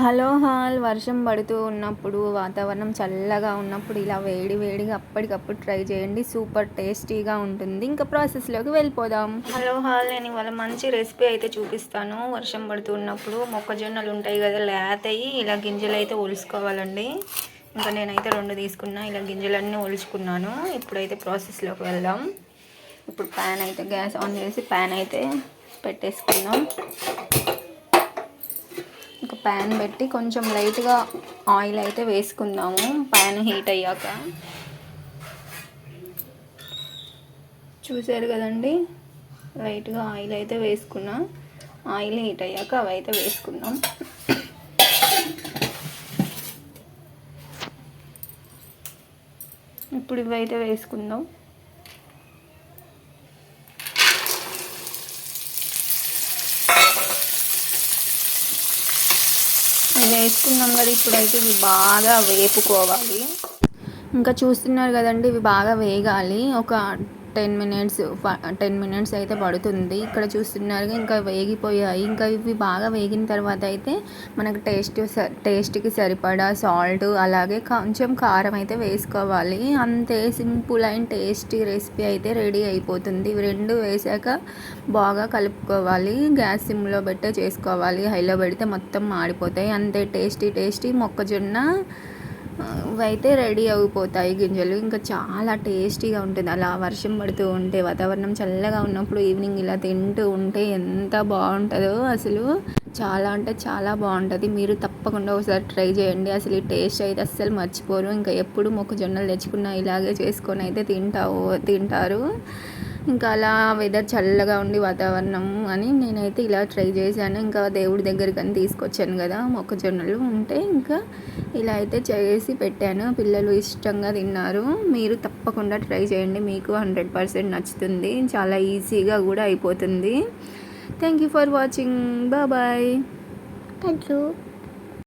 Hello hall వర్షం పడుతూ ఉన్నప్పుడు వాతావరణం చల్లగా ఉన్నప్పుడు ఇలా వేడి వేడిగా అప్పటికప్పుడు ట్రై చేయండి. సూపర్ టేస్టీగా ఉంటుంది. ఇంకా ప్రాసెస్లోకి వెళ్ళిపోదాం. హలో హాల్, నేను ఇవాళ మంచి రెసిపీ అయితే చూపిస్తాను. వర్షం పడుతూ ఉన్నప్పుడు మొక్కజొన్నలు ఉంటాయి కదా, లేతయి ఇలా గింజలు అయితే ఒలుసుకోవాలండి. ఇంకా నేనైతే 2 తీసుకున్నా, ఇలా గింజలన్నీ ఒలుచుకున్నాను. ఇప్పుడైతే ప్రాసెస్లోకి వెళ్దాం. ఇప్పుడు ప్యాన్ అయితే గ్యాస్ ఆన్ చేసి ప్యాన్ అయితే పెట్టేసుకుందాం. ఒక ప్యాన్ పెట్టి కొంచెం లైట్గా ఆయిల్ అయితే వేసుకుందాము. ప్యాన్ హీట్ అయ్యాక చూసారు కదండి, లైట్గా ఆయిల్ అయితే వేసుకున్నా. ఆయిల్ హీట్ అయ్యాక అవి అయితే వేసుకుందాం. ఇప్పుడు ఇవి అయితే వేసుకుందాం. వేసుకున్నాం కదా, ఇప్పుడైతే ఇవి బాగా వేపుకోవాలి. ఇంకా చూస్తున్నారు కదండి, ఇవి బాగా వేగాలి. ఒక 10 మినిట్స్ అయితే పడుతుంది. ఇక్కడ చూస్తున్నారు ఇంకా వేగిపోయాయి. ఇంకా ఇవి బాగా వేగిన తర్వాత అయితే మనకు టేస్ట్కి సరిపడా సాల్ట్, అలాగే కొంచెం కారం అయితే వేసుకోవాలి. అంతే, సింపుల్ అండ్ టేస్టీ రెసిపీ అయితే రెడీ అయిపోతుంది. ఇవి 2 వేసాక బాగా కలుపుకోవాలి. గ్యాస్ సిమ్లో పెట్టే చేసుకోవాలి. హైలో పెడితే మొత్తం మాడిపోతాయి. అంతే, టేస్టీ మొక్కజొన్న అయితే రెడీ అయిపోతాయి గింజలు. ఇంకా చాలా టేస్టీగా ఉంటుంది. అలా వర్షం పడుతూ ఉంటే, వాతావరణం చల్లగా ఉన్నప్పుడు ఈవినింగ్ ఇలా తింటూ ఉంటే ఎంత బాగుంటుందో అసలు. చాలా అంటే చాలా బాగుంటుంది. మీరు తప్పకుండా ఒకసారి ట్రై చేయండి. అసలు ఈ టేస్ట్ అయితే అస్సలు మర్చిపోరు. ఇంకా ఎప్పుడు మొక్కజొన్నలు తెచ్చుకున్నా ఇలాగే చేసుకొని అయితే తింటారు. ఇంకా అలా వెదర్ చల్లగా ఉండి వాతావరణం అని నేనైతే ఇలా ట్రై చేశాను. ఇంకా దేవుడి దగ్గరికి అని తీసుకొచ్చాను కదా మొక్కజొన్నలు ఉంటే, ఇంకా ఇలా అయితే చేసి పెట్టాను. పిల్లలు ఇష్టంగా తిన్నారు. మీరు తప్పకుండా ట్రై చేయండి, మీకు 100% నచ్చుతుంది. చాలా ఈజీగా కూడా అయిపోతుంది. Thank you for watching. Bye. Thank you.